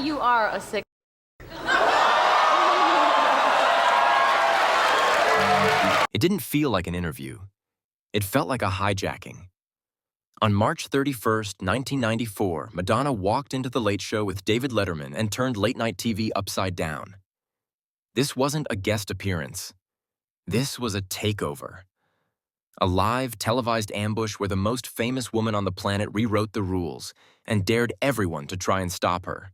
you are a sick. It didn't feel like an interview. It felt like a hijacking. On March 31st, 1994, Madonna walked into The Late Show with David Letterman and turned late-night TV upside down. This wasn't a guest appearance. This was a takeover. A live, televised ambush where the most famous woman on the planet rewrote the rules and dared everyone to try and stop her.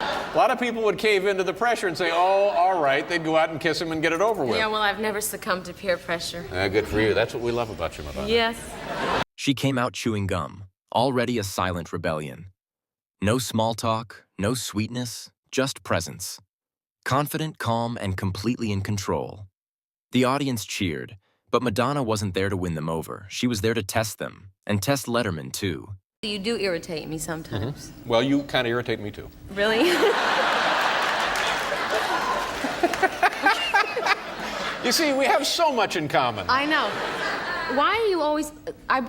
A lot of people would cave into the pressure and say, oh, all right, they'd go out and kiss him and get it over with. Yeah, well, I've never succumbed to peer pressure. Good for you. That's what we love about you, Madonna. Yes. She came out chewing gum, already a silent rebellion. No small talk, no sweetness, just presence. Confident, calm, and completely in control. The audience cheered, but Madonna wasn't there to win them over. She was there to test them, and test Letterman, too. You do irritate me sometimes. Mm-hmm. Well, you kind of irritate me, too. Really? You see, we have so much in common. I know. Why are you always... I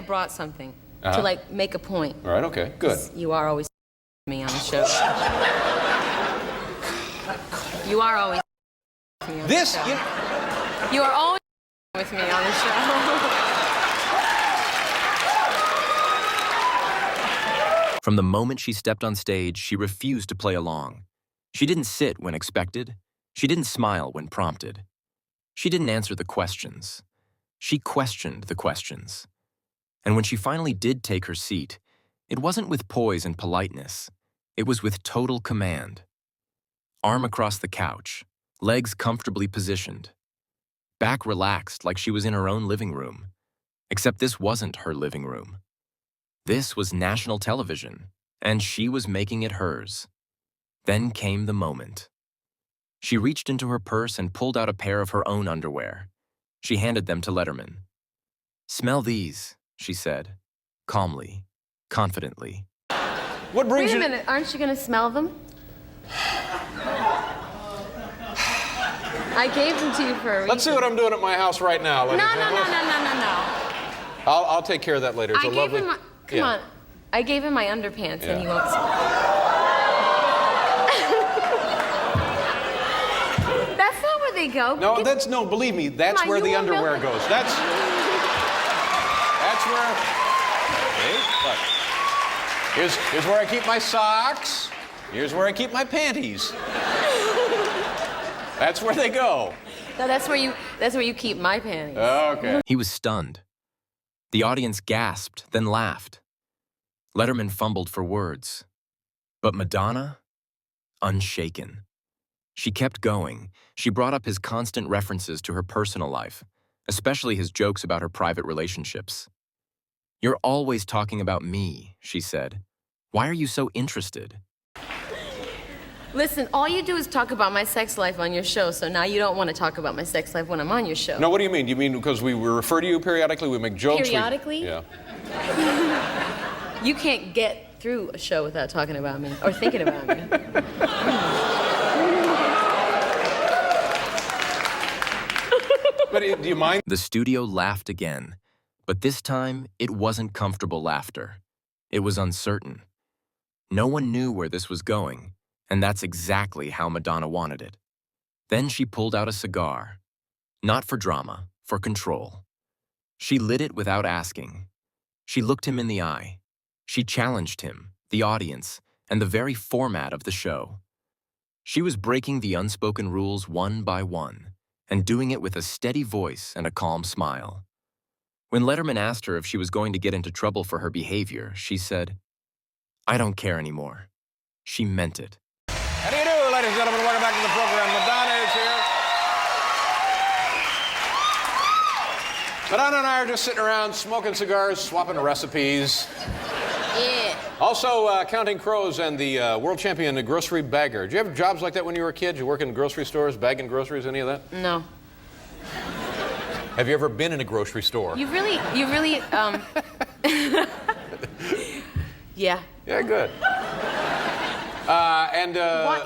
brought something to, like, make a point. All right, okay, good. You are always me on the show. You are always me on the show. You are always with me on the show. From the moment she stepped on stage, she refused to play along. She didn't sit when expected. She didn't smile when prompted. She didn't answer the questions. She questioned the questions. And when she finally did take her seat, it wasn't with poise and politeness. It was with total command. Arm across the couch, legs comfortably positioned. Back relaxed like she was in her own living room. Except this wasn't her living room. This was national television, and she was making it hers. Then came the moment. She reached into her purse and pulled out a pair of her own underwear. She handed them to Letterman. "Smell these," she said, calmly, confidently. What brings you... Wait a minute, aren't you going to smell them? I gave them to you for a reason. Let's see what I'm doing at my house right now. No. I'll take care of that later. It's a lovely... Come on. I gave him my underpants and he won't smell. That's not where they go. No, believe me, that's where the underwear goes. That's where... Okay, look. Here's where I keep my socks. Here's where I keep my panties. That's where they go. No, that's where you keep my panties. Okay. He was stunned. The audience gasped, then laughed. Letterman fumbled for words. But Madonna? Unshaken. She kept going. She brought up his constant references to her personal life, especially his jokes about her private relationships. "You're always talking about me," she said. "Why are you so interested?" Listen, all you do is talk about my sex life on your show, so now you don't want to talk about my sex life when I'm on your show. No, what do you mean? You mean because we refer to you periodically, we make jokes? Periodically? Yeah. You can't get through a show without talking about me or thinking about me. But do you mind? The studio laughed again, but this time it wasn't comfortable laughter. It was uncertain. No one knew where this was going, and that's exactly how Madonna wanted it. Then she pulled out a cigar. Not for drama, for control. She lit it without asking. She looked him in the eye. She challenged him, the audience, and the very format of the show. She was breaking the unspoken rules one by one, and doing it with a steady voice and a calm smile. When Letterman asked her if she was going to get into trouble for her behavior, she said, "I don't care anymore." She meant it. How do you do, ladies and gentlemen? Welcome back to the program. Madonna is here. Madonna and I are just sitting around smoking cigars, swapping recipes. Yeah. Also, counting crows and the world champion grocery bagger. Did you have jobs like that when you were a kid? Did you work in grocery stores, bagging groceries, any of that? No. Have you ever been in a grocery store? You really, yeah. Yeah, good.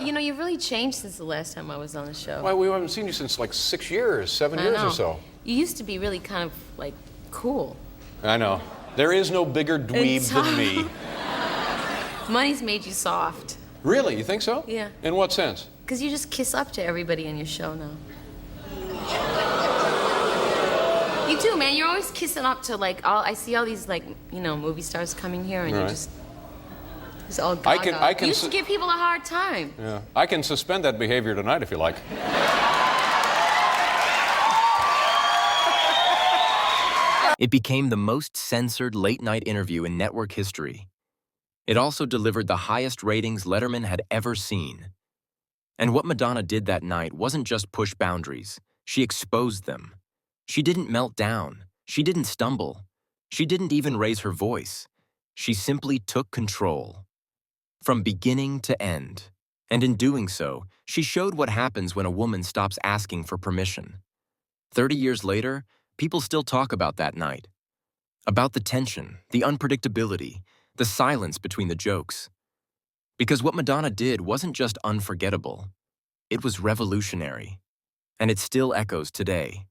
You know, you've really changed since the last time I was on the show. Well, we haven't seen you since like 6 years, 7 years or so. You used to be really kind of, like, cool. I know. There is no bigger dweeb than me. Money's made you soft. Really? You think so? Yeah. In what sense? Because you just kiss up to everybody in your show now. You do, man. You're always kissing up to, like, I see all these, like, you know, movie stars coming here, and Right. you're just... It's all gaga. I can You used to give people a hard time. Yeah. I can suspend that behavior tonight if you like. It became the most censored late-night interview in network history. It also delivered the highest ratings Letterman had ever seen. And what Madonna did that night wasn't just push boundaries. She exposed them. She didn't melt down. She didn't stumble. She didn't even raise her voice. She simply took control. From beginning to end. And in doing so, she showed what happens when a woman stops asking for permission. 30 years later, people still talk about that night. About the tension, the unpredictability, the silence between the jokes. Because what Madonna did wasn't just unforgettable. It was revolutionary. And it still echoes today.